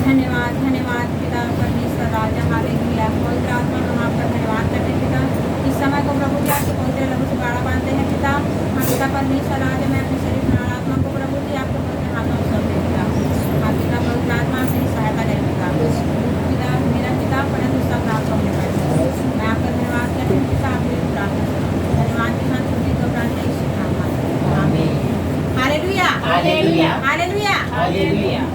धन्यवाद धन्यवाद पिता परमेश्वर राजा हालेलुया। पवित्र आत्मा हम आपका धन्यवाद करते हैं पिता। इस समय को प्रभु जी आपके पवित्र लहू से गाढ़ा बांधते हैं पिता। हम पिता परमेश्वर राजा मैं अपने शरीर प्राण आत्मा को प्रभु जी आपके पवित्र हाथों में सौंपते हैं पिता। आप पिता पवित्र आत्मा से सहायता करें पिता। पिता मेरा पिता परंतु सब प्राप्त होने पर मैं आपका धन्यवाद करती हूँ पिता। आप मेरी प्रार्थना धन्यवाद के साथ छुट्टी को प्रार्थना यीशु के नाम में आमीन। Hallelujah hallelujah hallelujah hallelujah.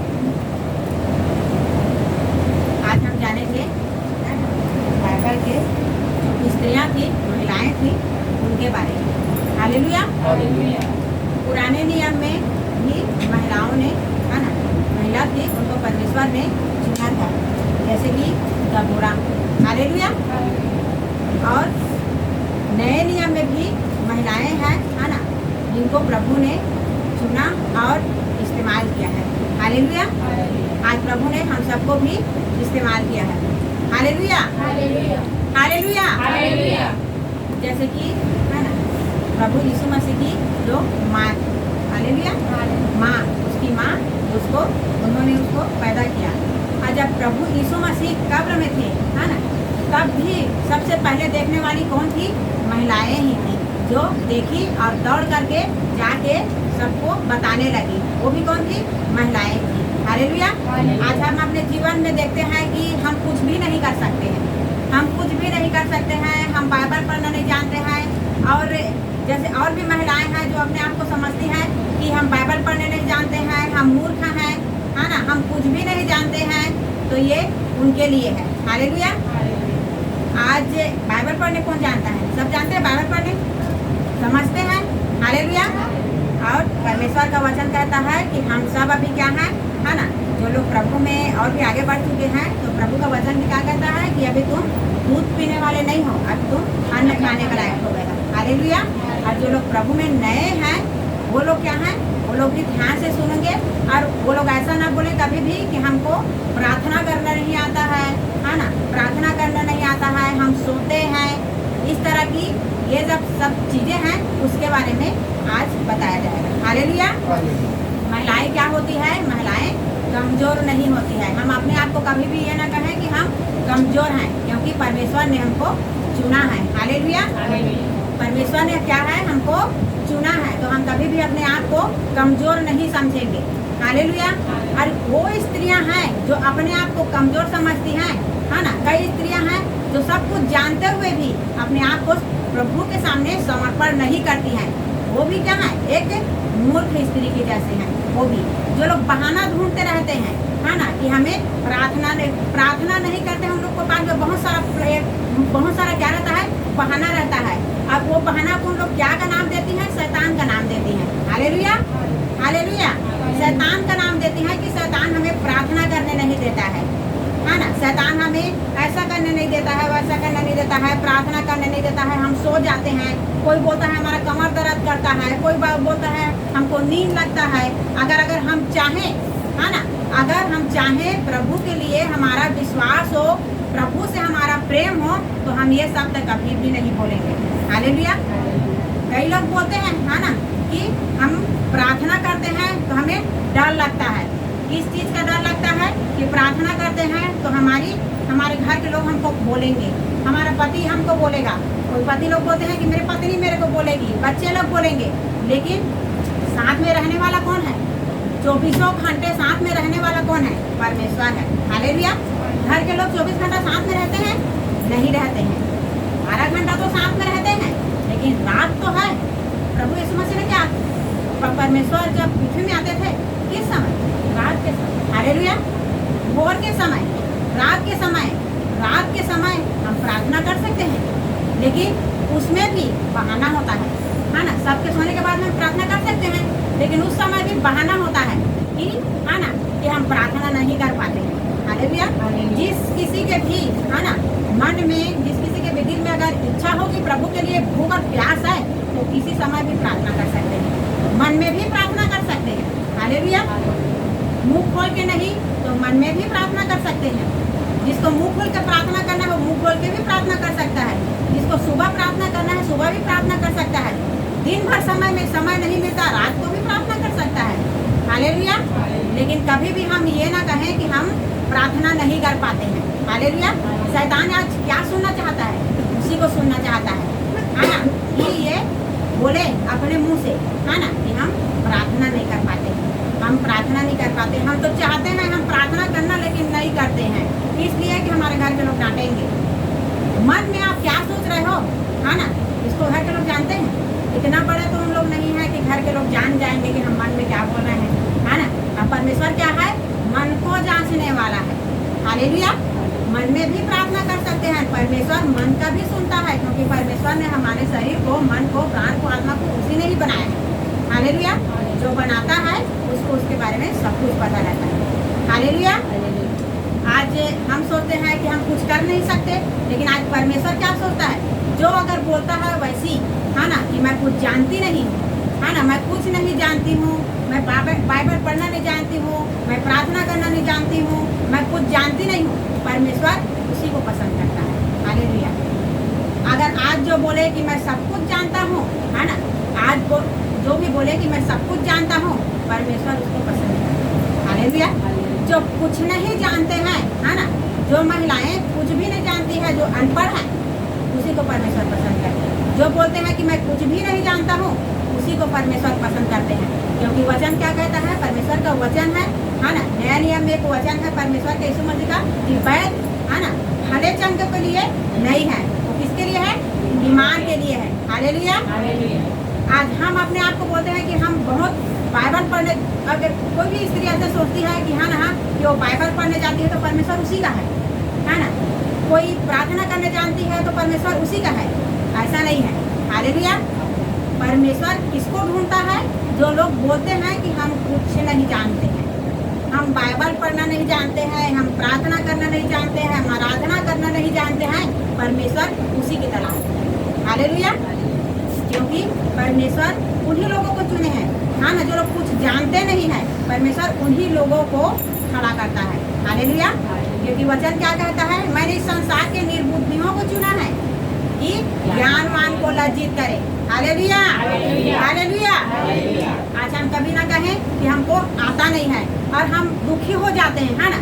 आज हम जानेंगे बाइबल के जो स्त्रियाँ थी महिलाएं थी उनके बारे में। Hallelujah hallelujah. पुराने नियम में भी महिलाओं ने है ना महिला थी उनको परमेश्वर ने चुना था जैसे कि दबोरा। हालेलुया। और नए नियम में भी महिलाएं हैं है ना जिनको प्रभु ने चुना और इस्तेमाल किया है। हालेलुया। आज प्रभु ने हम सबको भी इस्तेमाल किया है। Hallelujah hallelujah hallelujah hallelujah. जैसे कि है ना प्रभु यीशु मसीह की जो माँ थी। हालेलुया। माँ उसकी माँ उसको उन्होंने उसको पैदा किया। और जब प्रभु यीशु मसीह कब्र में थे है ना तब भी सबसे पहले देखने वाली कौन थी? महिलाएं ही थी जो देखी और दौड़ करके जाके सबको बताने लगी। वो भी कौन थी? महिलाएं थी। हालेलुया। आज हम अपने जीवन में देखते हैं कि हम कुछ भी नहीं कर सकते हैं। हम कुछ भी नहीं कर सकते हैं। हम बाइबल पढ़ना नहीं जानते हैं। और जैसे और भी महिलाएं हैं जो अपने आप को समझती हैं कि हम बाइबल पढ़ने नहीं जानते हैं, हम मूर्ख हैं है ना, हम कुछ भी नहीं जानते हैं। तो ये उनके लिए है। हालेलुया। आज बाइबल पढ़ने कौन जानता है? सब जानते हैं बाइबल पढ़ने, समझते हैं। हालेलुया। और परमेश्वर का वचन कहता है कि हम सब अभी क्या है ना जो लोग प्रभु में और भी आगे बढ़ चुके हैं तो प्रभु का वचन भी क्या कहता है कि अभी तुम दूध पीने वाले नहीं हो, अब तुम अन्न खाने का लायक हो गए। हालेलुया। और जो लोग प्रभु में नए हैं वो लोग क्या हैं? वो लोग भी ध्यान से सुनेंगे और वो लोग ऐसा ना बोले कभी भी कि हमको प्रार्थना करना नहीं आता है ना, प्रार्थना करना नहीं आता है, हम सोते हैं। इस तरह की ये जब सब चीज़ें हैं उसके बारे में आज बताया जाएगा। हालेलुया। महिलाएं क्या होती है? महिलाएं कमज़ोर नहीं होती है। हम अपने आप को कभी भी ये ना कहें कि हम कमज़ोर हैं क्योंकि परमेश्वर ने हमको चुना है। हालेलुया। परमेश्वर ने क्या है? हमको चुना है तो हम कभी भी अपने आप को कमज़ोर नहीं समझेंगे। हालेलुया। और वो स्त्रियां हैं जो अपने आप को कमज़ोर समझती हैं है ना। कई स्त्रियां हैं जो सब कुछ जानते हुए भी अपने आप को प्रभु के सामने समर्पण नहीं करती हैं। वो भी क्या है? एक मूर्ख स्त्री के जैसे हैं। वो भी जो लोग बहाना ढूंढते रहते हैं है ना कि हमें प्रार्थना नहीं करते। हम लोग को पास में बहुत सारा क्या रहता है? बहाना रहता है। अब वो बहाना को उन लोग क्या का नाम देती हैं? शैतान का नाम देती हैं। Hallelujah hallelujah. शैतान का नाम देती हैं कि शैतान हमें प्रार्थना करने नहीं देता है ना। शैतान हमें ऐसा करने नहीं देता है, वैसा करने नहीं देता है, प्रार्थना करने नहीं देता है। हम सो जाते हैं। कोई बोलता है हमारा कमर दर्द करता है, कोई बोलता है हमको नींद लगता है। अगर हम चाहें है ना, अगर हम चाहें प्रभु के लिए हमारा विश्वास हो, प्रभु से हमारा प्रेम हो तो हम ये शब्द कभी भी नहीं बोलेंगे। हालेलुया। कई लोग बोलते हैं है ना कि हम प्रार्थना करते हैं तो हमें डर लगता है। किस चीज़ का डर लगता है? कि प्रार्थना करते हैं तो हमारे घर के लोग हमको बोलेंगे, हमारा पति हमको बोलेगा। कोई पति लोग बोलते हैं कि मेरे पत्नी मेरे को बोलेगी, बच्चे लोग बोलेंगे। लेकिन साथ में रहने वाला कौन है? 24 घंटे साथ में रहने वाला कौन है? परमेश्वर है। हालेलुया। घर के लोग 24 घंटा साथ में रहते हैं? नहीं रहते हैं। 12 घंटा तो साथ में रहते हैं लेकिन रात तो है। प्रभु यीशु मसीह ने क्या परमेश्वर जब पृथ्वी में आते थे किस समय? रात के समय। हालेलुया। भोर के समय, रात के समय हम प्रार्थना कर सकते हैं लेकिन उसमें भी बहाना होता है ना। सबके सोने के बाद हम प्रार्थना कर सकते हैं लेकिन उस समय भी बहाना होता है कि है ना कि हम प्रार्थना नहीं कर पाते हैं। हालेलुया। जिस किसी के भी है ना मन में, जिस किसी के भी दिल में अगर इच्छा हो कि प्रभु के लिए भूख और प्यास है तो किसी समय भी प्रार्थना कर सकते हैं, मन में भी प्रार्थना कर सकते हैं। हालेलुया। मुंह खोल के नहीं तो मन में भी प्रार्थना कर सकते हैं। जिसको मुंह खोल के प्रार्थना करना है वो मुंह खोल के भी प्रार्थना कर सकता है। जिसको सुबह प्रार्थना करना है सुबह भी प्रार्थना कर सकता है। दिन भर समय में समय नहीं मिलता रात को भी प्रार्थना कर सकता है। हालेलुया। लेकिन कभी भी हम ये ना कहें कि हम प्रार्थना नहीं कर पाते हैं। हालेलुया। शैतान आज क्या सुनना चाहता है? उसी को सुनना चाहता है ना, कि ये बोले अपने मुंह से, है ना, कि हम प्रार्थना नहीं कर पाते, हम प्रार्थना नहीं कर पाते। हम तो चाहते हैं हम प्रार्थना करना, लेकिन नहीं करते हैं, इसलिए कि हमारे घर के लोग डांटेंगे। मन में आप क्या सोच रहे हो, है ना, इसको घर के लोग जानते हैं। इतना बड़े तो हम लोग नहीं है कि घर के लोग जान जाएंगे कि हम मन में क्या बोल रहे हैं, है ना। अब परमेश्वर क्या है? मन को जांचने वाला है। हालेलुया। मन में भी प्रार्थना कर सकते हैं, परमेश्वर मन का भी सुनता है, क्योंकि परमेश्वर ने हमारे शरीर को, मन को, प्राण को, आत्मा को उसी ने ही बनाया है। हालेलुया। जो बनाता है उसको उसके बारे में सब कुछ पता रहता है। हालेलुया। आज हम सोचते हैं कि हम कुछ कर नहीं सकते, लेकिन आज परमेश्वर क्या सोचता है? जो अगर बोलता है वैसी, है ना, कि मैं कुछ जानती नहीं हूँ, है ना, मैं कुछ नहीं जानती हूँ, मैं बाइबल पढ़ना नहीं जानती हूँ, मैं प्रार्थना करना नहीं जानती हूँ, मैं कुछ जानती नहीं हूँ, परमेश्वर उसी को पसंद करता है। हालेलुया। अगर आज जो बोले कि मैं सब कुछ जानता हूँ, है ना, आज जो भी बोले कि मैं सब कुछ जानता हूँ, परमेश्वर उसको पसंद करता है। हालेलुया। जो कुछ नहीं जानते हैं, है ना, जो महिलाएं कुछ भी नहीं जानती है, जो अनपढ़ है, उसी को परमेश्वर पसंद करते हैं। जो बोलते हैं कि मैं कुछ भी नहीं जानता हूँ, उसी को परमेश्वर पसंद करते हैं, क्योंकि वचन क्या कहता है? परमेश्वर का वचन है ना। नया नियम में एक वचन है परमेश्वर के, यीशु मसीह का, कि वैध, है ना, भले चंग के लिए नहीं है, वो किसके लिए है? ईमान के लिए है। हालेलुया। आज हम अपने आप को बोलते हैं कि हम बहुत बाइबल पढ़ने, अगर कोई भी स्त्री ऐसे सोचती है कि हाँ ना, कि वो बाइबल पढ़ने जाती है तो परमेश्वर उसी का है ना, कोई प्रार्थना करने जानती है तो परमेश्वर उसी का है, ऐसा नहीं है। हालेलुया। परमेश्वर किसको ढूंढता है? जो लोग बोलते हैं कि हम कुछ नहीं जानते हैं, हम बाइबल पढ़ना नहीं जानते हैं, हम प्रार्थना करना नहीं जानते हैं, हम आराधना करना नहीं जानते हैं, परमेश्वर उसी की तलाश है। हालेलुया। क्योंकि परमेश्वर उन्हीं लोगों को चुने हैं, हाँ ना, जो लोग कुछ जानते नहीं है, परमेश्वर उन्हीं लोगों को खड़ा करता है। हालेलुया। क्योंकि वचन क्या कहता है? मैंने इस संसार के निर्बुद्धियों को चुना है कि ज्ञानवान को लज्जित करे। हालेलुया। हालेलुया। आज हम कभी ना कहें कि हमको आता नहीं है, और हम दुखी हो जाते हैं, है ना,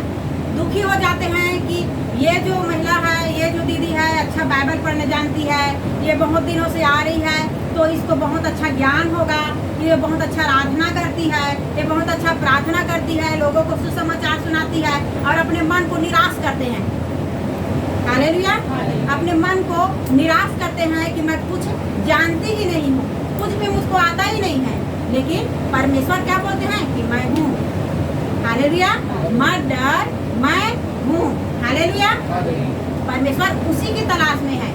दुखी हो जाते हैं कि ये जो महिला है, ये जो दीदी है, अच्छा बाइबल पढ़ने जानती है, ये बहुत दिनों से आ रही है, तो इसको बहुत अच्छा ज्ञान होगा, ये बहुत अच्छा आराधना करती है, ये बहुत अच्छा प्रार्थना करती है, लोगों को सुसमाचार सुनाती है, और अपने मन को निराश करते हैं। हालेलुया। अपने मन को निराश करते हैं कि मैं कुछ जानती ही नहीं हूँ, कुछ भी मुझको आता ही नहीं है। लेकिन परमेश्वर क्या बोलते हैं? कि मैं हूँ। हालेलुया। मत डर, मैं हूँ। हालेलुया। परमेश्वर उसी की तलाश में है।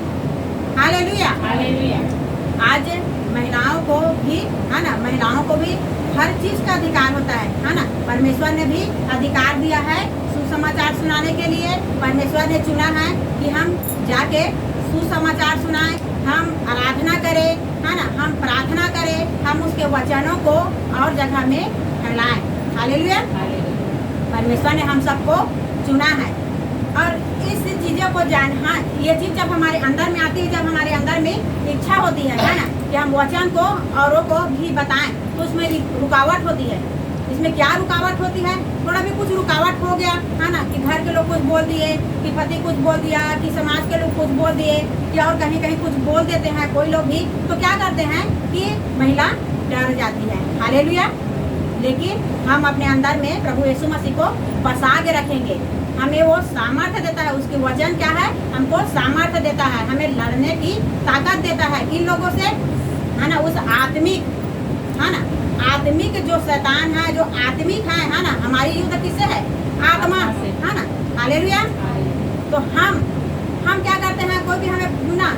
हालेलुया। आज महिलाओं को भी, है ना, महिलाओं को भी हर चीज का अधिकार होता है ना। परमेश्वर ने भी अधिकार दिया है सुसमाचार सुनाने के लिए। परमेश्वर ने चुना है कि हम जाके सुसमाचार सुनाएं, हम आराधना करें, है ना, हम प्रार्थना करें, हम उसके वचनों को और जगह में फैलाएं। हालेलुया। परमेश्वर ने हम सबको चुना है, और इस चीज़ों को हाँ, ये चीज़ जब हमारे अंदर में आती है, जब हमारे अंदर में इच्छा होती है ना, कि हम वचन को औरों को भी बताएं, तो उसमें रुकावट होती है। इसमें क्या रुकावट होती है? थोड़ा भी कुछ रुकावट हो गया, है ना, कि घर के लोग कुछ बोल दिए, कि पति कुछ बोल दिया, कि समाज के लोग कुछ बोल दिए, कि और कहीं कहीं कुछ बोल देते हैं कोई लोग भी, तो क्या करते हैं कि महिला डर जाती है। हालेलुया। लेकिन हम अपने अंदर में प्रभु यीशु मसीह को बसा के रखेंगे, हमें वो सामर्थ्य देता है। उसके वचन क्या है? हमको सामर्थ्य देता है, हमें लड़ने की ताकत देता है इन लोगों से, है ना, उस आत्मिक, है ना, आत्मिक जो शैतान है, जो आत्मिक है ना, हमारी युद्ध किससे है? आत्मा, है ना। हालेलुया। तो हम क्या करते हैं? कोई भी हमें ना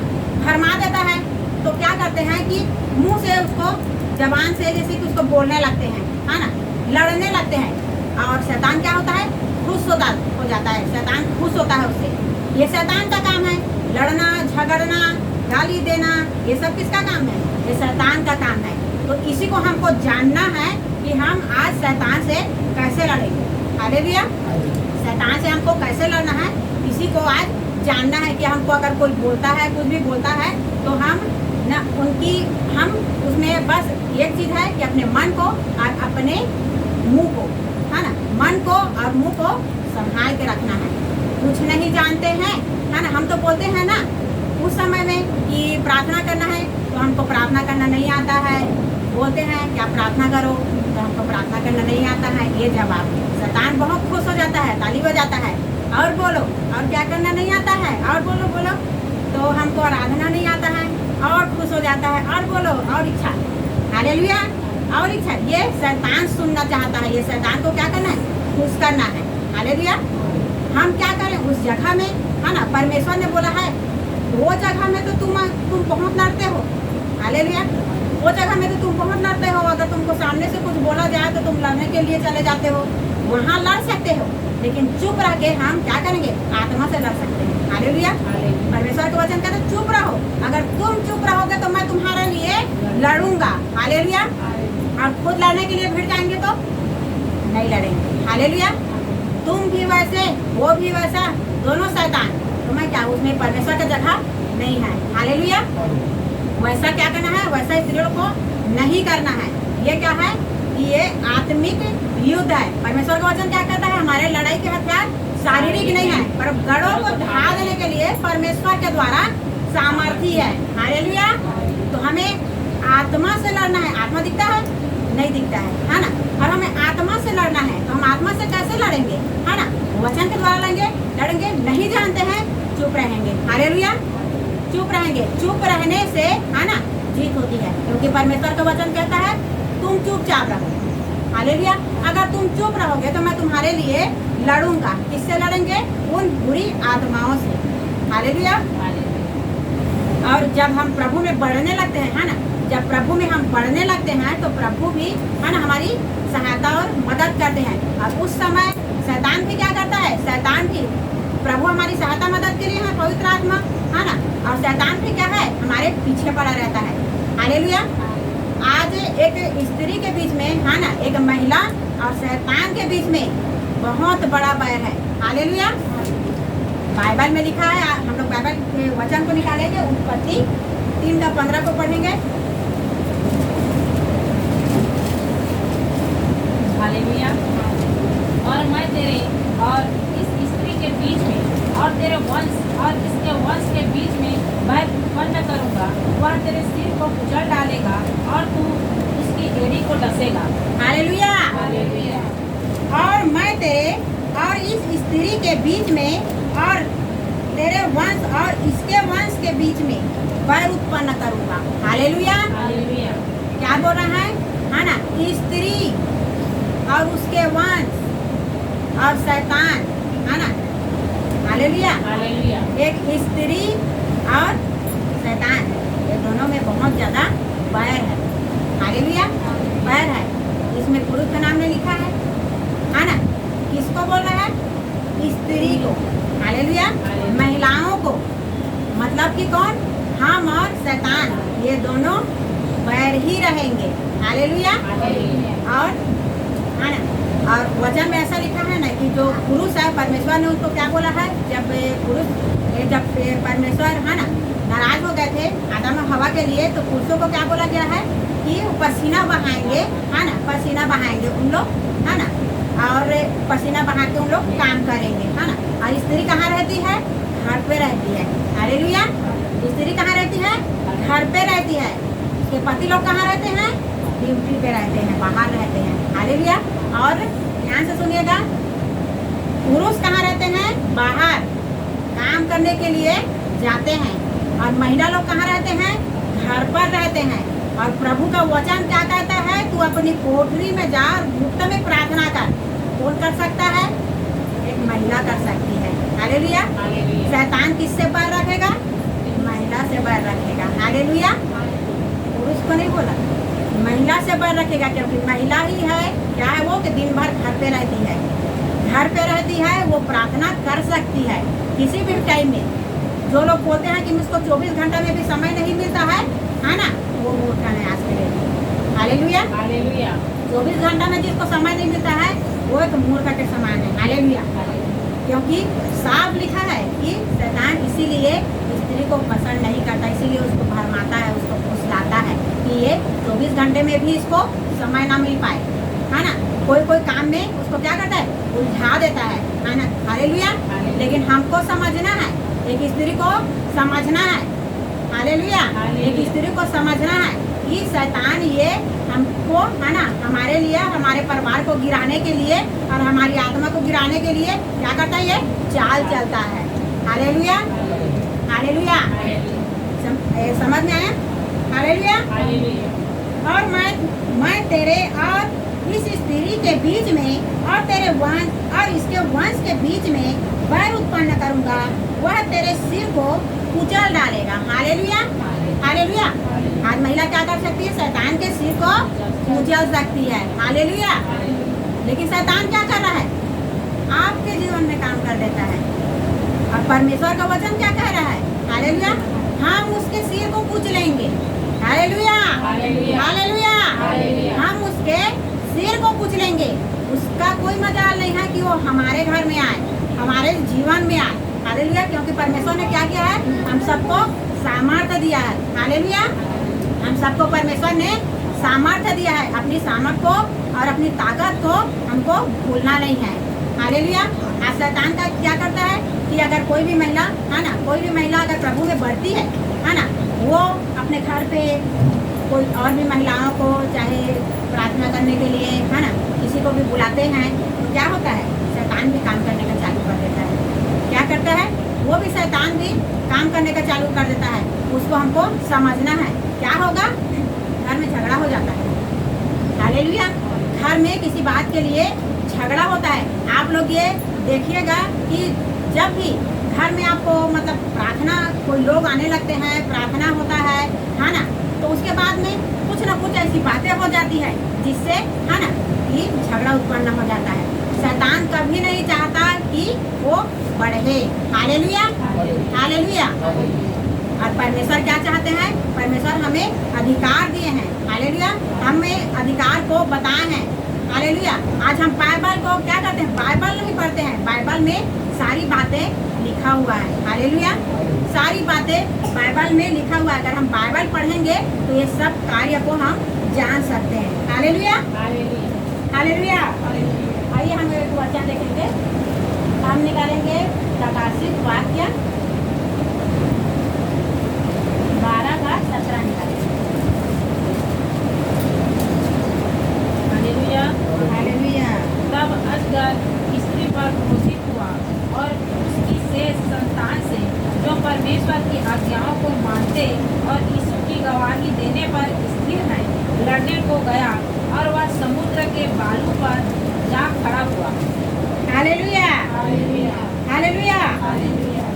भरमा देता है, तो क्या करते हैं कि मुंह से उसको, जबान से जैसे कि उसको बोलने लगते हैं, है ना, लड़ने लगते हैं। और शैतान क्या होता है? खुश हो जाता है। शैतान खुश होता है उससे। ये शैतान का काम है, लड़ना, झगड़ना, गाली देना, ये सब किसका काम है? ये शैतान का काम है। तो इसी को हमको जानना है कि हम आज शैतान से कैसे लड़ेंगे। हालेलुया। शैतान से हमको कैसे लड़ना है, इसी को आज जानना है। कि हमको अगर कोई बोलता है, कुछ भी बोलता है, तो हम उसमें बस एक चीज़ है कि अपने मन को और अपने मुंह को, है ना, मन को और मुंह को संभाल के रखना है। कुछ नहीं जानते हैं, है ना। हम तो बोलते हैं ना उस समय में कि प्रार्थना करना है, तो हमको प्रार्थना करना नहीं आता है। बोलते हैं कि आप प्रार्थना करो, तो हमको प्रार्थना करना नहीं आता है। ये जवाब शैतान बहुत खुश हो जाता है, ताली बजाता है। और बोलो, और क्या करना नहीं आता है, और बोलो बोलो, तो हमको आराधना नहीं आता है, और खुश हो जाता है। और बोलो, और इच्छा, हालेलुया, और इच्छा। ये शैतान सुनना चाहता है। ये शैतान को क्या करना है, खुश करना है। हालेलुया। हम क्या करें उस जगह में, है ना। परमेश्वर ने बोला है वो जगह में तो तुम बहुत लड़ते हो। हालेलुया। वो जगह में तो तुम बहुत लड़ते हो। अगर तुमको सामने से कुछ बोला जाए तो तुम लड़ने के लिए चले जाते हो, वहाँ लड़ सकते हो। लेकिन चुप रह के हम क्या करेंगे, आत्मा से लड़ सकते हैं। हालेलुया। परमेश्वर का वचन कहता है चुप रहो। अगर तुम चुप रहोगे तो मैं तुम्हारे लिए लड़ूंगा। हालेलुया। और खुद लड़ने के लिए भिड़ जाएंगे तो नहीं लड़ेंगे। हालेलुया। तुम भी वैसे, वो भी वैसा, दोनों शैतान। तो मैं क्या, उसमें परमेश्वर का जगह नहीं है। हालेलुया। वैसा क्या करना है, वैसा स्त्रियों को नहीं करना है। ये क्या है, ये आत्मिक युद्ध है। परमेश्वर का वचन क्या कहता है, हमारे लड़ाई के हथियार शारीरिक नहीं है, पर गढ़ों को ढा देने के लिए परमेश्वर के द्वारा सामर्थ्य है। हालेलुया। तो हमें आत्मा से लड़ना है। आत्मा दिखता है, नहीं दिखता है ना। और हमें आत्मा से लड़ना है, तो हम आत्मा से कैसे लड़ेंगे, है ना। वचन के द्वारा लड़ेंगे। नहीं जानते हैं, चुप रहेंगे। हालेलुया। चुप रहेंगे। चुप रहने से, है ना, जीत होती है। क्योंकि परमेश्वर का वचन कहता है तुम चुपचाप रहो। हालेलुया। अगर तुम चुप रहोगे तो मैं तुम्हारे लिए लड़ूंगा। किससे लड़ेंगे, उन बुरी आत्माओं से। हालेलुया। और जब हम प्रभु में बढ़ने लगते हैं, है ना, जब प्रभु में हम बढ़ने लगते हैं तो प्रभु भी, है ना, हमारी सहायता और मदद करते हैं। और उस समय शैतान भी क्या करता है, शैतान भी, प्रभु हमारी सहायता मदद के लिए है, पवित्र आत्मा, है ना। और शैतान भी क्या है, हमारे पीछे पड़ा रहता है। हालेलुया। आज एक स्त्री के बीच में, है ना, एक महिला और शैतान के बीच में बहुत बड़ा बैर है। हालेलुया। बाइबल में लिखा है, हम लोग बाइबल के वचन को निकालेंगे, उत्पत्ति 3:15 को पढ़ेंगे। हालेलुया। और मैं तेरे और इस स्त्री के बीच में और तेरे वंश और इसके वंश के बीच में बैर उत्पन्न करूंगा। वह तेरे सिर को कुचल डालेगा और तू उसकी एड़ी को डसेगा। हालेलुया। हालेलुया। और मैं तेरे और इस स्त्री के बीच में और तेरे वंश और इसके वंश के बीच में बैर उत्पन्न करूंगा। हालेलुया। हालेलुया। क्या बोल रहा है ना, स्त्री और उसके वंश और शैतान, है ना। हालेलुया। हालेलुया। एक स्त्री और शैतान, ये दोनों में बहुत ज्यादा बैर है। हालेलुया। बैर है। इसमें पुरुष का नाम नहीं लिखा है ना। किसको बोल रहा है, स्त्री को। हालेलुया। महिलाओं को, मतलब कि कौन, हम और शैतान, ये दोनों बैर ही रहेंगे। हालेलुया। और, है ना, और वचन में ऐसा लिखा है ना कि जो पुरुष है, परमेश्वर ने उसको क्या बोला है, जब परमेश्वर, है ना, नाराज हो गए थे आदम और हवा के लिए, तो पुरुषों को क्या बोला गया है कि पसीना बहाएंगे, है ना, पसीना बहाएंगे उन लोग, है ना, और पसीना बहा के उन लोग काम करेंगे, है ना। और स्त्री कहाँ रहती है, घर पे रहती है। हालेलुया। स्त्री कहाँ रहती है, घर पे रहती है। उसके पति लोग कहाँ रहते हैं, ड्यूटी पे रहते हैं, बाहर रहते हैं। हालेलुया। और ध्यान से सुनिएगा, पुरुष कहाँ रहते हैं, बाहर काम करने के लिए जाते हैं। और महिला लोग कहाँ रहते हैं, घर पर रहते हैं। और प्रभु का वचन क्या कहता है, तू अपनी कोठरी में जा, गुप्त में प्रार्थना कर। कौन कर सकता है, एक महिला कर सकती है। हालेलुया। शैतान किससे बैर रखेगा, महिला से बैर रखेगा। हालेलुया। पुरुष को नहीं बोला, महिला से बैर रखेगा, क्योंकि महिला ही है, क्या है वो, कि दिन भर घर पे रहती है। घर पे रहती है, वो प्रार्थना कर सकती है किसी भी टाइम में। जो लोग बोलते हैं कि मुझको 24 घंटा में भी समय नहीं मिलता है ना, वो मूर्ख है आज के लिए। हालेलुया। हालेलुया। 24 घंटा में जिसको समय नहीं मिलता है, वो एक मूर्ख के समान है। हालेलुया। क्योंकि साफ लिखा है कि शैतान इसीलिए स्त्री को पसंद नहीं करता, इसीलिए उसको भरमाता है, उसको फुसलाता है कि ये 24 घंटे में भी इसको समय ना मिल पाए। है ना, कोई कोई काम में उसको क्या करता है, उलझा देता है ना। हालेलुया। लेकिन हमको समझना है, एक स्त्री को समझना है, हालेलुया, एक स्त्री को समझना है कि शैतान ये हमको है ना, हमारे लिए, हमारे परिवार को गिराने के लिए और हमारी आत्मा को गिराने के लिए क्या करता है, ये चाल चलता है। हालेलुया, हालेलुया, समझ में आया? हालेलुया। और मैं तेरे और इस स्त्री के बीच में और तेरे वंश और इसके वंश के बीच में बैर उत्पन्न करूंगा, वह तेरे सिर को कुचल डालेगा। Hallelujah, hallelujah. आज महिला क्या कर सकती है, शैतान के सिर को कुचल सकती है। हालेलुया। लेकिन शैतान क्या कर रहा है, आपके जीवन में काम कर देता है। और परमेश्वर का वचन क्या कह रहा है, हालेलुया, हम उसके सिर को कुचलेंगे। हालेलुया, हालेलुया, हम उसके सिर को कुचलेंगे। उसका कोई मजाल नहीं है कि वो हमारे घर में आए, हमारे जीवन में आए। हालेलुया। क्योंकि परमेश्वर ने क्या किया है, हम सबको सामर्थ्य दिया है। हालेलुया। हम सबको परमेश्वर ने सामर्थ्य दिया है। अपनी सामर्थ्य को और अपनी ताकत को हमको भूलना नहीं है। हालेलुया। आज शैतान का क्या करता है कि अगर कोई भी महिला है ना, कोई भी महिला अगर प्रभु में बढ़ती है ना, वो अपने घर पे कोई और भी महिलाओं को चाहे प्रार्थना करने के लिए है ना, किसी को भी बुलाते हैं, तो क्या होता है, शैतान भी काम करने का चालू कर देता है। क्या करता है, वो भी शैतान भी काम करने का चालू कर देता है। उसको हमको समझना है। क्या होगा, घर में झगड़ा हो जाता है। हालेलुया। घर में किसी बात के लिए झगड़ा होता है। आप लोग ये देखिएगा कि जब भी घर में आपको मतलब प्रार्थना, कोई लोग आने लगते हैं, प्रार्थना होता है ना, तो उसके बाद में कुछ ना कुछ ऐसी बातें हो जाती है जिससे है ना कि झगड़ा उत्पन्न हो जाता है। शैतान कभी नहीं चाहता कि वो बढ़े। Hallelujah, hallelujah. और परमेश्वर क्या चाहते हैं, परमेश्वर हमें अधिकार दिए हैं। हालेलुया। हमें अधिकार को बताए हैं। हालेलुया। आज हम बाइबल को क्या करते हैं, बाइबल नहीं पढ़ते हैं। बाइबल में सारी बातें लिखा हुआ है। हालेलुया। सारी बातें बाइबल में लिखा हुआ है। अगर हम बाइबल पढ़ेंगे तो ये सब कार्य को हम जान सकते हैं। Hallelujah, hallelujah. आइए हम एक वचन देखेंगे। हम निकालेंगे प्रकाशित वाक्य 12:17 निकालेंगे। Hallelujah, hallelujah. तब अजगर स्त्री पर क्रोधित हुआ और उसकी शेष संतान से जो परमेश्वर की आज्ञाओं को मानते और यीशु की गवाही देने पर स्थिर हैं, लड़ने को गया और वह समुद्र के बालू पर जा खड़ा हुआ। Hallelujah, hallelujah, hallelujah. हालेलुया।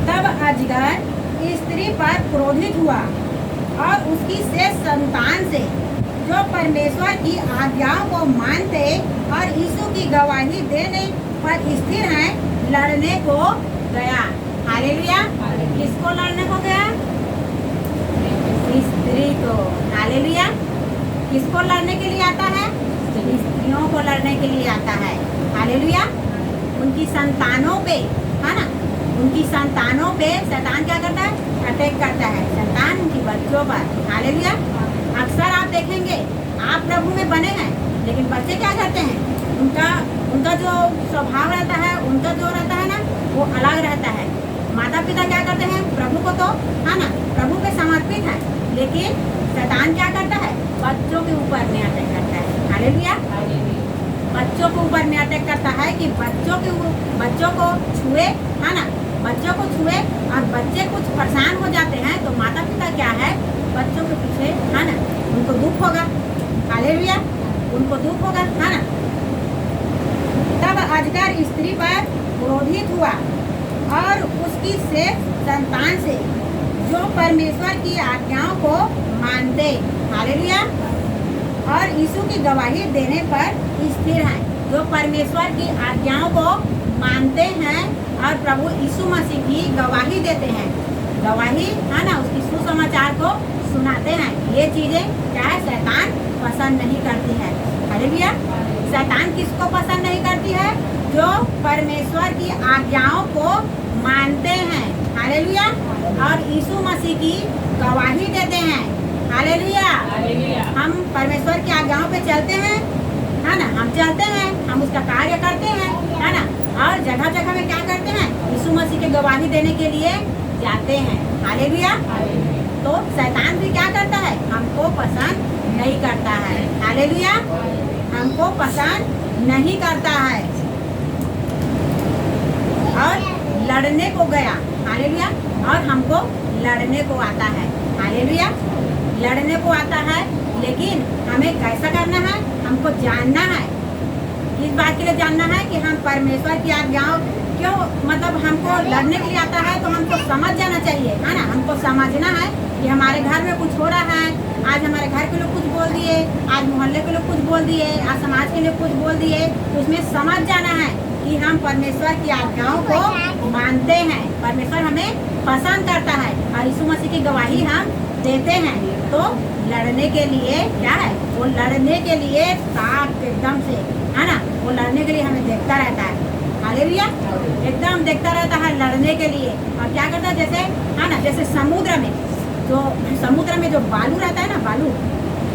तब अजगर स्त्री पर क्रोधित हुआ और उसकी शेष संतान से जो परमेश्वर की आज्ञाओं को मानते और यीशु की गवाही देने पर स्थिर हैं, लड़ने को गया। हालेलुया। किसको लड़ने को गया, स्त्री को। हालेलुया। किसको लड़ने के लिए आता है, स्त्रियों को लड़ने के लिए आता है। हालेलुया। उनकी संतानों पे है ना, उनकी संतानों पे शैतान क्या करता है, अटैक करता है। शैतान उनकी बच्चों पर। हालेलुया। अक्सर आप देखेंगे, आप प्रभु में बने हैं लेकिन बच्चे क्या करते हैं, उनका जो स्वभाव रहता है, उनका जो रहता है ना, वो अलग रहता है। माता पिता क्या करते हैं, प्रभु को तो है ना, प्रभु पे समर्पित है, लेकिन शैतान क्या करता है, बच्चों के ऊपर में अटैक करता है। हालेलुया। बच्चों के ऊपर में अटैक करता है कि बच्चों को छुए है ना, बच्चों को छुए और बच्चे कुछ परेशान हो जाते हैं तो माता पिता क्या है, बच्चों के पीछे है ना, उनको दुख होगा। हालेलुया। उनको दुख होगा है ना। तब अजगर स्त्री पर क्रोधित हुआ और उसकी शेष संतान से जो परमेश्वर की आज्ञाओं को मानते, हालेलुया, और यीशु की गवाही देने पर स्थिर हैं, जो परमेश्वर की आज्ञाओं को मानते हैं और प्रभु यीशु मसीह की गवाही देते हैं। गवाही है ना, उसकी सुसमाचार को सुनाते हैं। ये चीजें क्या है, शैतान पसंद नहीं करती है। हालेलुया। शैतान किसको पसंद नहीं करती है, जो परमेश्वर की आज्ञाओं को मानते हैं। हालेलुया। और यीशु मसीह की गवाही देते हैं। हालेलुया। हम परमेश्वर की आज्ञाओं पे चलते हैं, है ना, हम चलते हैं, हम उसका कार्य करते हैं, है ना, और जगह जगह में क्या करते हैं, यीशु मसीह की गवाही देने के लिए जाते हैं। हालेलुया। तो शैतान भी क्या करता है, हमको पसंद नहीं करता है। हालेलुया। हमको पसंद नहीं करता है और लड़ने को गया। हालेलुया। और हमको लड़ने को आता है। हालेलुया। लड़ने को आता है, लेकिन हमें कैसा करना है, हमको जानना है। किस बात के लिए जानना है कि हम परमेश्वर की आज्ञाओं क्यों, मतलब हमको लड़ने के लिए आता है, तो हमको समझ जाना चाहिए, है ना। हमको समझना है कि हमारे घर में कुछ हो रहा है, आज हमारे घर के लोग कुछ बोल दिए, आज मोहल्ले के लोग कुछ बोल दिए, आज समाज के लोग कुछ बोल दिए, तो उसमें समझ जाना है कि हम परमेश्वर की आज्ञाओं को मानते हैं, परमेश्वर हमें पसंद करता है और यीशु मसीह की गवाही हम देते हैं। तो लड़ने के लिए क्या है, वो लड़ने के लिए साफ एकदम से, है ना, वो लड़ने के लिए हमें देखता रहता है। हालेलुया। एकदम देखता रहता है लड़ने के लिए। और क्या करता है, जैसे, है ना, जैसे समुद्र में जो बालू रहता है ना, बालू,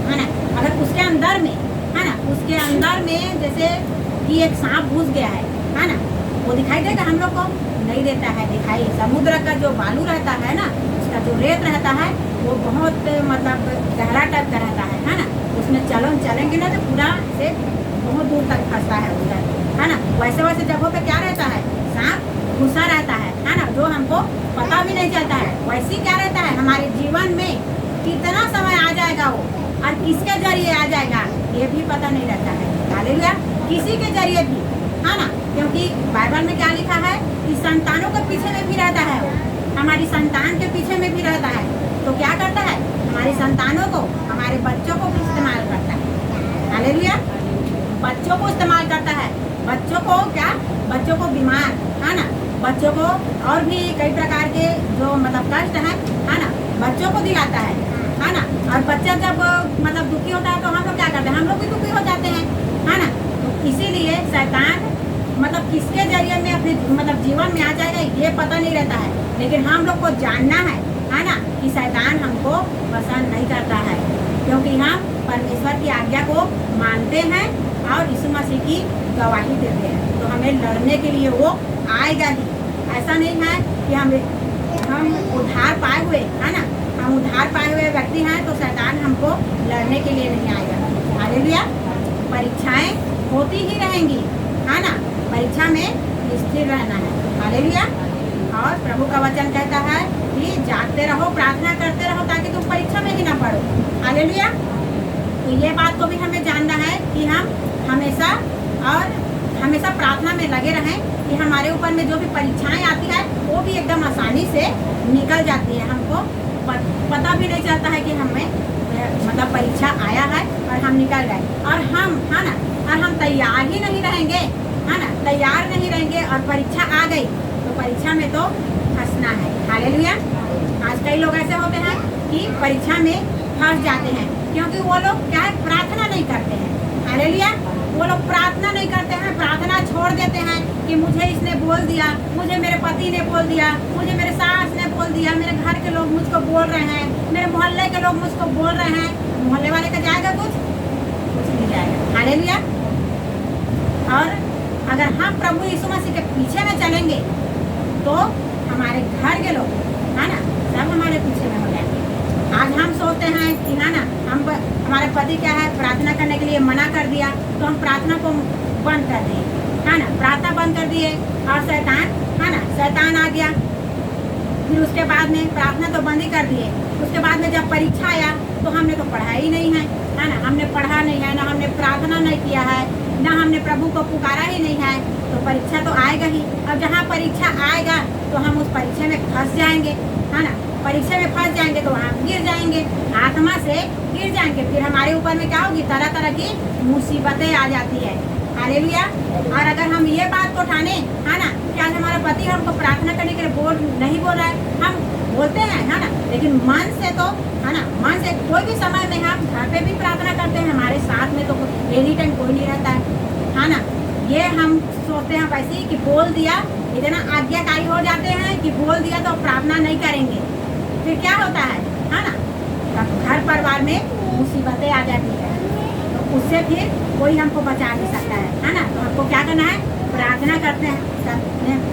है ना, अगर उसके अंदर में, है ना, उसके अंदर में जैसे कि एक सांप घुस गया है ना, वो दिखाई देगा हम लोग को, नहीं देता है दिखाई। समुद्र का जो बालू रहता है ना, उसका जो रेत रहता है, वो बहुत मतलब गहरा टाइप का रहता है ना, उसमें चलेंगे ना तो पूरा से बहुत दूर तक फंसता है उधर, है ना। वैसे वैसे जगहों पे क्या रहता है, सांप घुसा रहता है ना, जो हमको पता भी नहीं चलता है। वैसे क्या रहता है हमारे जीवन में, कितना समय आ जाएगा वो और किसके जरिए आ जाएगा ये भी पता नहीं रहता है। हालेलुया। किसी के जरिए भी, है ना, क्योंकि बाइबल में क्या लिखा है कि संतानों के पीछे में भी रहता है वो, हमारी संतान के पीछे में भी रहता है। तो क्या करता है, हमारी संतानों को, हमारे बच्चों को भी इस्तेमाल करता है। हालेलुया। बच्चों को इस्तेमाल करता है, बच्चों को क्या, बच्चों को बीमार, है ना, बच्चों को और भी कई प्रकार के जो मतलब कष्ट है ना, बच्चों को दिलाता है ना। और बच्चा जब मतलब दुखी होता है तो हम लोग क्या करते हैं, हम लोग भी दुखी हो जाते हैं, है ना। तो इसीलिए शैतान मतलब किसके जरिए में अपने मतलब जीवन में आ जाएगा ये पता नहीं रहता है, लेकिन हम लोग को जानना है ना, कि शैतान हमको पसंद नहीं करता है, क्योंकि हम परमेश्वर की आज्ञा को मानते हैं और यीशु मसीह की गवाही देते हैं। तो हमें लड़ने के लिए वो आएगा ही। ऐसा नहीं है कि हम उद्धार पाए हुए, है ना, हम उद्धार पाए हुए व्यक्ति हैं तो शैतान हमको लड़ने के लिए नहीं आएगा। हालेलुया। परीक्षाएं होती ही रहेंगी, है ना, परीक्षा में स्थिर रहना है। हालेलुया। और प्रभु का वचन कहता है कि जागते रहो, प्रार्थना करते रहो, ताकि तुम परीक्षा में ही ना पड़ो। हालेलुया। तो ये बात को भी हमें जानना है कि हम हमेशा प्रार्थना में लगे रहें कि हमारे ऊपर में जो भी परीक्षाएं आती है वो भी एकदम आसानी से निकल जाती है। हमको पता भी नहीं चलता है कि हमें मतलब परीक्षा आया है और हम निकल गए, और हम, है ना, और हम तैयार ही नहीं रहेंगे, है ना, तैयार नहीं रहेंगे और परीक्षा आ गई तो परीक्षा में तो फंसना है। हालेलुया। आज कई लोग ऐसे होते हैं कि परीक्षा में फंस जाते हैं क्योंकि वो लोग क्या है, प्रार्थना नहीं करते हैं। हालेलुया। वो लोग प्रार्थना नहीं करते हैं, प्रार्थना छोड़ देते हैं कि मुझे इसने बोल दिया, मुझे मेरे पति ने बोल दिया, मुझे मेरे सास ने बोल दिया, मेरे घर के लोग मुझको बोल रहे हैं, मेरे मोहल्ले के लोग मुझको बोल रहे हैं। मोहल्ले वाले का जाएगा कुछ नहीं जाएगा। हालेलुया। और अगर हम प्रभु यीशु मसीह के पीछे में चलेंगे तो हमारे घर के लोग, है ना, सब हमारे पीछे में हो जाएंगे। आज हम सोचते हैं कि, है ना, हमारे पति क्या है, प्रार्थना करने के लिए मना कर दिया तो हम प्रार्थना को बंद कर दिए, है ना, प्रार्थना बंद कर दिए और शैतान, है ना, शैतान आ गया। फिर उसके बाद में प्रार्थना तो बंद ही कर दिए। उसके बाद में जब परीक्षा आया तो हमने तो पढ़ा ही नहीं है ना, हमने पढ़ा नहीं है, ना हमने प्रार्थना नहीं किया है, ना हमने प्रभु को पुकारा ही नहीं है, तो परीक्षा तो आएगा ही। अब जहाँ परीक्षा आएगा तो हम उस परीक्षा में फंस जाएंगे, है ना, परीक्षा में फंस जाएंगे तो हम गिर जाएंगे, आत्मा से गिर जाएंगे। फिर हमारे ऊपर में क्या होगी, तरह तरह की मुसीबतें आ जाती है। हालेलुया। और अगर हम ये बात को ठाने, है ना, कि आज हमारा पति हमको प्रार्थना करने के लिए नहीं बोल रहा है, हम बोलते हैं, है ना, लेकिन मन से तो, है ना, मन से कोई भी समय में हम घर पे भी प्रार्थना करते हैं, हमारे साथ में तो एनी टाइम कोई नहीं रहता है ना। ये हम सोचते हैं वैसे ही कि बोल दिया, इतना आज्ञाकारी हो जाते हैं कि बोल दिया तो प्रार्थना नहीं करेंगे। फिर क्या होता है ना, घर परिवार में मुसीबतें आ जाती है, तो उससे फिर कोई हमको बचा नहीं सकता है ना। तो हमको क्या करना है, प्रार्थना करते हैं,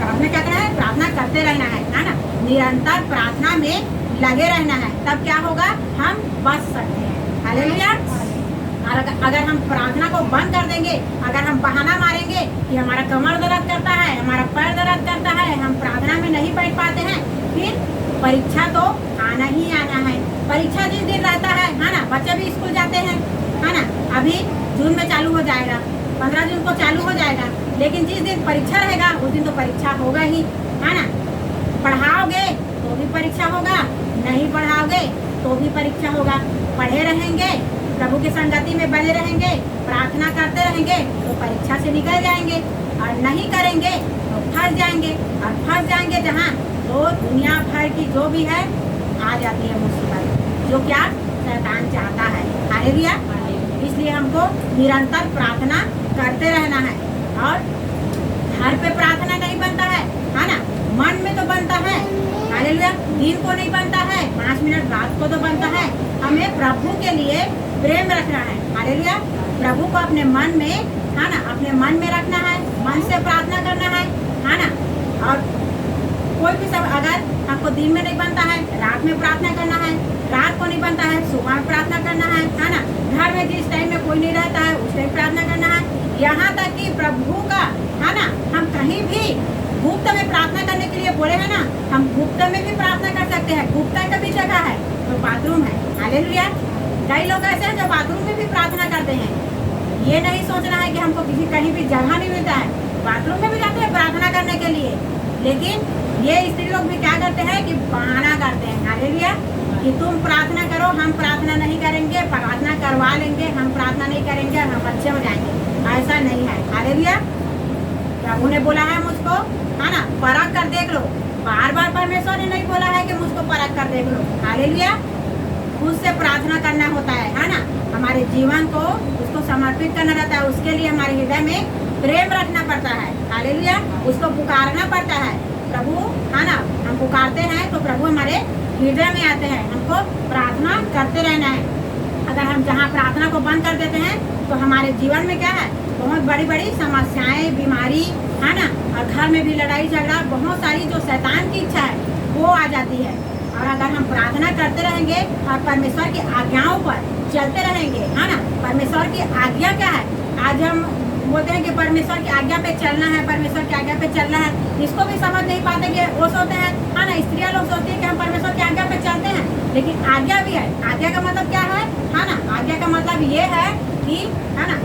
हमने क्या करना है, प्रार्थना करते रहना है ना। निरंतर प्रार्थना में लगे रहना है, तब क्या होगा, हम बच सकते हैं। हालेलुया। और अगर हम प्रार्थना को बंद कर देंगे, अगर हम बहाना मारेंगे कि हमारा कमर दर्द करता है, हमारा पैर दर्द करता है, हम प्रार्थना में नहीं बैठ पाते हैं, फिर परीक्षा तो आना ही आना है। परीक्षा जिस दिन रहता है ना, बच्चे भी स्कूल जाते हैं है ना। अभी जून में चालू हो जाएगा, 15 जून को चालू हो जाएगा, लेकिन जिस दिन परीक्षा रहेगा उस दिन तो परीक्षा होगा ही है ना। पढ़ाओगे तो भी परीक्षा होगा, नहीं पढ़ाओगे तो भी परीक्षा होगा। पढ़े रहेंगे, प्रभु की संगति में बने रहेंगे, प्रार्थना करते रहेंगे तो परीक्षा से निकल जाएंगे, और नहीं करेंगे तो फंस जाएंगे, और फंस जाएंगे जहाँ, तो दुनिया भर की जो भी है आ जाती है मुसीबत, जो क्या शैतान चाहता है। हालेलुया। इसलिए हमको निरंतर प्रार्थना करते रहना है। और घर पे प्रार्थना नहीं बनता है ना, मन में तो बनता है। हालेलुया। दिन को नहीं बनता है, 5 मिनट रात को तो बनता है। हमें प्रभु के लिए प्रेम रखना है। हालेलुया। प्रभु को अपने मन में है ना, अपने मन में रखना है, मन से प्रार्थना करना है ना। और कोई भी सब अगर आपको दिन में नहीं बनता है, रात में प्रार्थना करना है, रात को नहीं बनता है, सुबह में प्रार्थना करना है ना। घर में जिस टाइम में कोई नहीं रहता है उस टाइम प्रार्थना करना है। यहाँ तक कि प्रभु का है ना, हम कहीं भी गुप्त में प्रार्थना करने के लिए बोले हैं ना, हम गुप्त में भी प्रार्थना कर सकते हैं। गुप्त का भी जगह है तो बाथरूम है। हालेलुया। कई लोग ऐसे हैं जो बाथरूम में भी प्रार्थना करते हैं। ये नहीं सोचना है कि हमको किसी कहीं भी जगह नहीं मिलता है, बाथरूम में भी जाते हैं प्रार्थना करने के लिए। लेकिन ये स्त्री लोग भी क्या करते हैं कि बहाना करते हैं। हालेलुया। कि तुम प्रार्थना करो, हम प्रार्थना नहीं करेंगे, प्रार्थना करवा लेंगे, हम प्रार्थना नहीं करेंगे, हम अच्छे हो जाएंगे। ऐसा नहीं है। हालेलुया। प्रभु ने बोला है मुझको है ना, परख कर देख लो। बार बार परमेश्वर ने नहीं बोला है कि मुझको परख कर देख लो। हालेलुया। खुद से प्रार्थना करना होता है ना। हमारे जीवन को उसको समर्पित करना रहता है, उसके लिए हमारे हृदय में प्रेम रखना पड़ता है। हालेलुया। उसको पुकारना पड़ता है। प्रभु है ना, हम पुकारते हैं तो प्रभु हमारे हृदय में आते हैं। हमको प्रार्थना करते रहना है। अगर हम जहाँ प्रार्थना को बंद कर देते हैं तो हमारे जीवन में क्या है, बहुत बड़ी बड़ी समस्याएं, बीमारी है ना, और घर में भी लड़ाई झगड़ा, बहुत सारी जो शैतान की इच्छा है वो आ जाती है। और अगर हम प्रार्थना करते रहेंगे और परमेश्वर की आज्ञाओं पर चलते रहेंगे है ना। परमेश्वर की आज्ञा क्या है, आज हम बोलते हैं कि परमेश्वर की आज्ञा पे चलना है, परमेश्वर की आज्ञा पे चलना है। इसको भी समझ नहीं पाते कि वो सोचते हैं है ना, स्त्रियाँ लोग सोचती हैं कि हम परमेश्वर की आज्ञा पे चलते हैं, लेकिन आज्ञा भी है। आज्ञा का मतलब क्या है ना, आज्ञा का मतलब ये है कि है ना,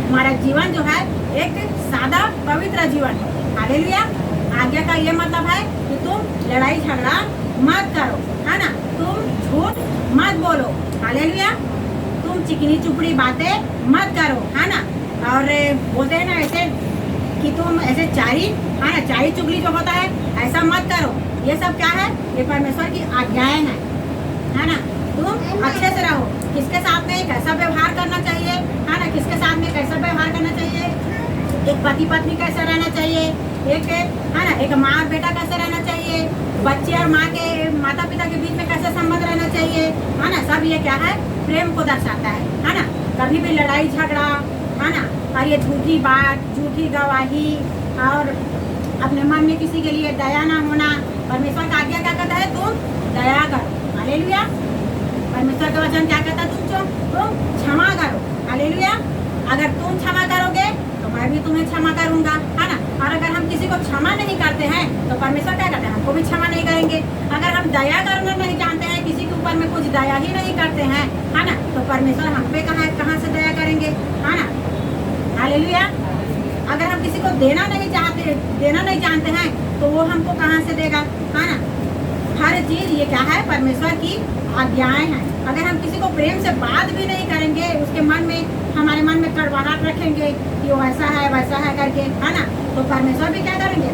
हमारा जीवन जो है एक सादा पवित्र जीवन है। हालेलुया। आज्ञा का ये मतलब है कि तुम लड़ाई झगड़ा मत करो है ना, तुम झूठ मत बोलो। हालेलुया। तुम चिकनी चुपड़ी बातें मत करो है ना। और बोलते हैं ना ऐसे कि तुम ऐसे चारी है ना, चारी चुगली जो होता है ऐसा मत करो। ये सब क्या है, ये परमेश्वर की आज्ञाएं हैं है ना। तुम अच्छे से रहो, किसके साथ में कैसा व्यवहार करना चाहिए है ना, किसके साथ में कैसा व्यवहार करना चाहिए, एक पति पत्नी कैसे रहना चाहिए, एक है ना, एक माँ और बेटा कैसे रहना चाहिए, बच्चे और माँ के माता पिता के बीच में कैसे संबंध रहना चाहिए है ना। सब ये क्या है, प्रेम को दर्शाता है ना। कभी भी लड़ाई झगड़ा है ना, और ये झूठी बात, झूठी गवाही, और अपने मन में किसी के लिए दया ना होना। परमेश्वर का आज्ञा क्या कहता है, तुम दया करो। हालेलुया। परमेश्वर का वचन क्या कहता है, तुम क्षमा करो। हालेलुया। अगर तुम क्षमा करोगे तो मैं भी तुम्हें क्षमा करूंगा है ना। और अगर हम किसी को क्षमा नहीं करते हैं तो परमेश्वर क्या कहते हैं, हमको भी क्षमा नहीं करेंगे। अगर हम दया करना नहीं जानते हैं, किसी के ऊपर में कुछ दया ही नहीं करते हैं है ना, तो परमेश्वर हम पे कहाँ से दया करेंगे है ना। हालेलुया। अगर हम किसी को देना नहीं जानते हैं तो वो हमको कहाँ से देगा है ना। हर चीज ये क्या है, परमेश्वर की आज्ञाएं हैं। अगर हम किसी को प्रेम से बात भी नहीं करेंगे, उसके मन में, हमारे मन में कड़वाहट रखेंगे कि वो ऐसा है वैसा है करके है ना, तो परमेश्वर भी क्या करेंगे,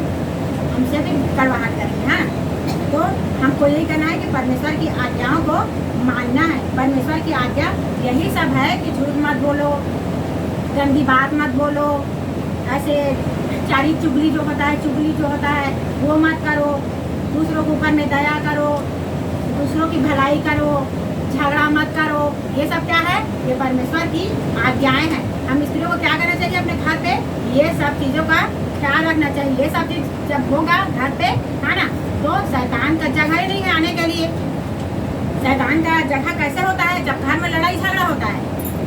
हमसे भी कड़वाहट करेंगे है ना। तो हमको यही करना है कि परमेश्वर की आज्ञाओं को मानना है। परमेश्वर की आज्ञा यही सब है कि झूठ मत बोलो, गंदी बात मत बोलो, ऐसे चारी चुगली जो होता है वो मत करो, दूसरों के ऊपर में दया करो, दूसरों की भलाई करो, झगड़ा मत करो, ये सब क्या है? ये परमेश्वर की आज्ञाएं हैं। हम स्त्रियों को क्या करना चाहिए अपने घर पे? ये सब चीज़ों का ख्याल रखना चाहिए। ये सब चीज़ जब होगा घर पे, है ना, तो शैतान का जगह ही नहीं है आने के लिए। शैतान का जगह कैसे होता है? जब घर में लड़ाई झगड़ा होता है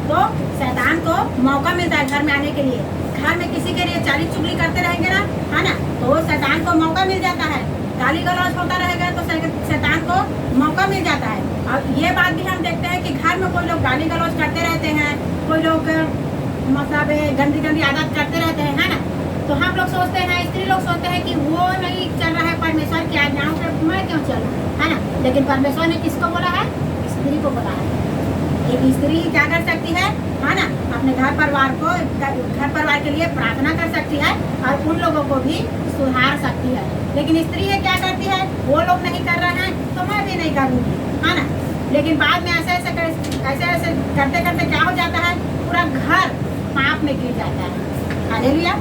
तो शैतान को मौका मिलता है घर में आने के लिए। घर में किसी के लिए चाली चुगली करते रहेंगे ना, है ना, तो शैतान को मौका मिल जाता है। गाली गलौज होता रहेगा तो शैतान को मौका मिल जाता है। और ये बात भी हम देखते हैं कि घर में कोई लोग गाली गलौज करते रहते हैं, कोई लोग मतलब गंदी गंदी आदत करते रहते हैं, है ना, तो हम लोग सोचते हैं, स्त्री लोग सोचते हैं कि वो नहीं चल रहा है परमेश्वर की आज्ञाओं पे, मैं क्यों चलूं, है ना। लेकिन परमेश्वर ने किसको बोला है? स्त्री को बोला है। एक स्त्री क्या कर सकती है ना, अपने घर परिवार के लिए प्रार्थना कर सकती है और उन लोगों को भी सुधार सकती है। लेकिन स्त्री है क्या करती है? वो लोग नहीं कर रहे हैं तो मैं भी नहीं करूँगी, है ना। लेकिन बाद में ऐसे करते करते क्या हो जाता है? पूरा घर पाप में गिर जाता है। हालेलुया।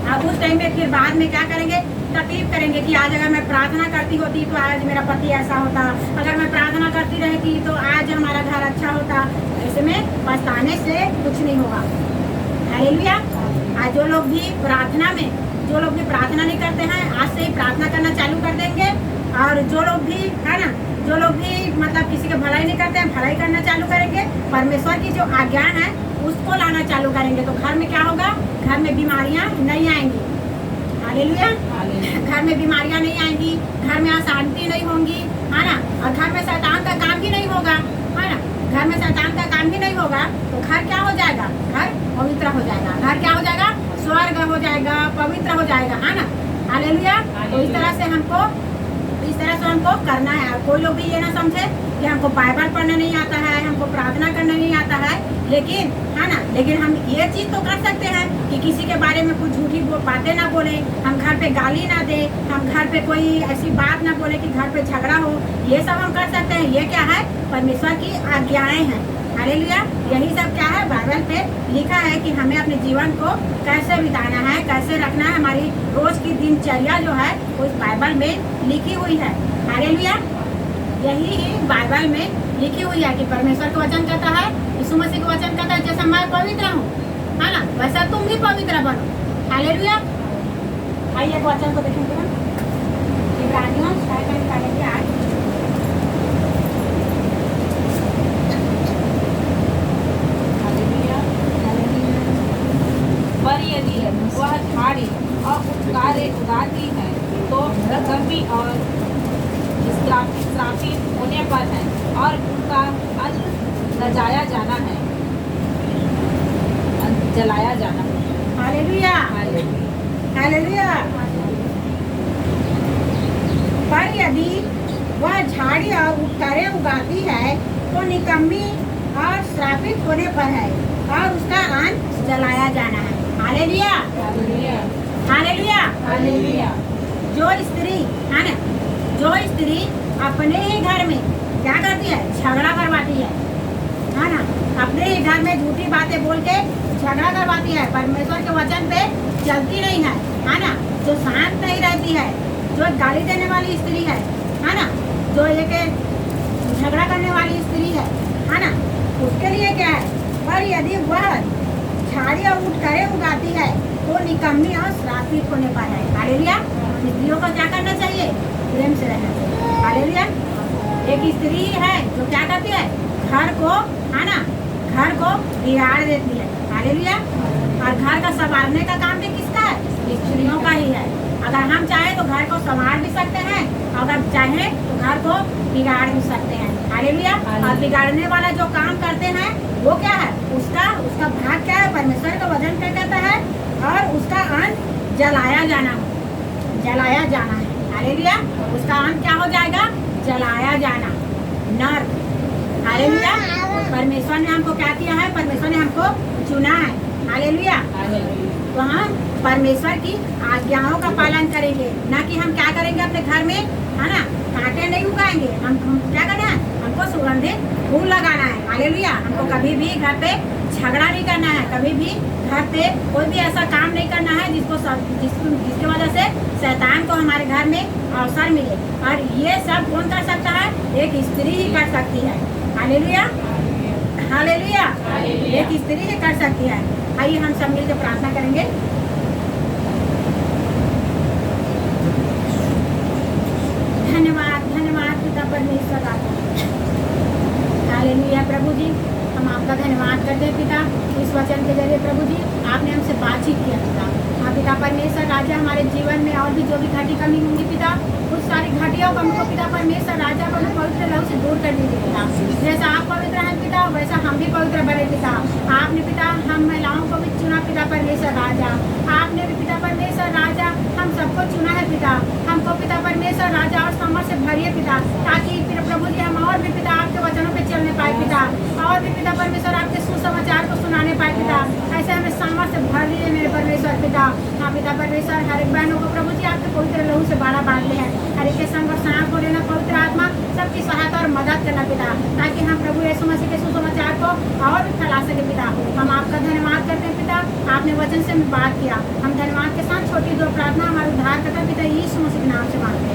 अब उस टाइम में फिर बाद में क्या करेंगे? तकलीफ करेंगे कि आज अगर मैं प्रार्थना करती होती तो आज मेरा पति ऐसा होता, अगर मैं प्रार्थना करती रहती तो आज हमारा घर अच्छा होता। ऐसे में पछताने से कुछ नहीं होगा। हालेलुया। आज जो लोग भी प्रार्थना नहीं करते हैं, आज से ही प्रार्थना करना चालू कर देंगे। और जो लोग भी मतलब किसी की भलाई नहीं करते हैं, भलाई करना चालू करेंगे। परमेश्वर की जो आज्ञा है उसको लाना चालू करेंगे तो घर में क्या होगा? घर में बीमारियां नहीं आएंगी। हालेलुया। घर में बीमारियां नहीं आएंगी, घर में अशांति नहीं होंगी, है ना, और घर में शैतान का काम भी नहीं होगा, है ना। घर में शैतान का काम भी नहीं होगा तो घर क्या हो जाएगा? घर पवित्र हो जाएगा। घर क्या हो जाएगा? स्वर्ग हो जाएगा, पवित्र हो जाएगा, है ना। हालेलुया। तो इस तरह से हमको करना है। और कोई लोग भी ये ना समझे कि हमको बाइबल पढ़ना नहीं आता है, हमको प्रार्थना करना नहीं आता है, लेकिन है ना, लेकिन हम ये चीज़ तो कर सकते हैं कि किसी के बारे में कुछ झूठी बातें ना बोले, हम घर पे गाली ना दे, हम घर पे कोई ऐसी बात ना बोले कि घर पे झगड़ा हो। ये सब हम कर सकते हैं। ये क्या है? परमेश्वर की आज्ञाएं हैं। हालेलुया। यही सब क्या है? बाइबल पे लिखा है कि हमें अपने जीवन को कैसे बिताना है, कैसे रखना है। हमारी रोज की दिनचर्या जो है उस बाइबल में लिखी हुई है। हालेलुया। यही बाइबल में लिखी हुई है कि परमेश्वर का वचन कहता है, यीशु मसीह का वचन कहता है, जैसा मैं पवित्र हूँ, है ना, वैसा तुम भी पवित्र बनो। हालेलुया। आइए वचन को देखेंगे हम। इब्रानियों 6:8। पर यदि वह झाड़ी और उगाती है तो गंभी और श्रापित होने पर है और उनका अन्न जलाया जाना है। हालेलुया। हालेलुया। पर यदि वह झाड़ी और उत्तरे उगाती है तो निकम्मी और श्रापित होने पर है और उसका अन्न जलाया जाना है। हालेलुया। हालेलुया। हालेलुया। जो स्त्री अपने ही घर में क्या करती है? झगड़ा करवाती है ना, अपने ही घर में झूठी बातें बोल के झगड़ा करवाती है, परमेश्वर के वचन पे चलती नहीं है ना, जो शांत नहीं रहती है, जो गाली देने वाली स्त्री है ना, जो एक झगड़ा करने वाली स्त्री है ना, उसके लिए क्या है? पर यदि वह झाड़ी और उत्तरे उगाती है तो निकम्मी और श्रापित होने पर है। हालेलुया। स्त्रियों को क्या करना चाहिए? प्रेम से रहना चाहिए। हालेलुया। एक स्त्री है जो क्या करती है? घर को, है ना, घर को बिगाड़ देती है। हालेलुया। और घर का संवारने का काम भी किसका है? स्त्रियों का ही है। अगर हम चाहें तो घर को संवार भी सकते हैं, अगर चाहें तो घर को बिगाड़ भी सकते हैं। हालेलुया। और बिगाड़ने वाला जो काम करते हैं वो क्या है? उसका भाग क्या है? परमेश्वर का वचन क्या कहता है? और उसका अन्न जलाया जाना है। हालेलुया। उसका अन्न क्या हो जाएगा? जलाया जाना, नर्क। हालेलुया। परमेश्वर ने हमको क्या किया है? परमेश्वर ने हमको चुना है। हालेलुया। तो हम परमेश्वर की आज्ञाओं का पालन करेंगे, ना कि हम क्या करेंगे अपने घर में, है ना, कांटे नहीं उगाएंगे। हम क्या करना है? हमको सुगंधित फूल लगाना है। हालेलुया। हमको कभी भी घर पे झगड़ा नहीं करना है, कभी भी घर पे कोई भी ऐसा काम नहीं करना है जिसकी वजह से शैतान को हमारे घर में अवसर मिले। और ये सब कौन कर सकता है? एक स्त्री ही कर सकती है। Hallelujah, hallelujah. हालेलुया। एक स्त्री ही कर सकती है। आइए हम सब मिलकर प्रार्थना करेंगे। धन्यवाद, धन्यवाद पिता परमेश्वर आपका। हालेलुया प्रभु जी, हम आपका धन्यवाद करते हैं पिता। इस वचन के जरिए प्रभु जी आपने हमसे बातचीत किया पिता। हाँ पिता परमेश्वर राजा, हमारे जीवन में और भी जो भी घटी कमी होंगी पिता, उस सारी घटियों को हमको पिता परमेश्वर राजा को पवित्र लहू से दूर कर दीजिए पिता। जैसा आप पवित्र हैं पिता, वैसा हम भी पवित्र बने पिता। आपने पिता हम महिलाओं को भी चुना पिता परमेश्वर राजा। आपने भी पिता परमेश्वर राजा हम सबको चुना है पिता। हमको पिता परमेश्वर राजा और समझ से भरिए पिता, ताकि फिर प्रभु जी हम और भी पिता आपके वचनों पे चलने पाए पिता, और भी पिता परमेश्वर आपके सुसमाचार को सुनाने पाए पिता। ऐसे हमें समझ से भर दीजिए मेरे परमेश्वर पिता। हाँ पिता परमेश्वर, हर एक बहनों को प्रभु जी आपके पवित्र लहू से बाड़ा बांधते हैं। हर एक के संग और साथ को लेना पवित्र आत्मा सबकी सहायता और मदद करना पिता, ताकि हम प्रभु यीशु मसीह के सुसमाचार को और भी फैला सके पिता। हम आपका धन्यवाद करते हैं पिता, आपने वचन से हमें बात किया। हम धन्यवाद के साथ छोटी दो प्रार्थना हमारे उद्धार करता पिता यीशु मसीह के नाम से मांगते हैं।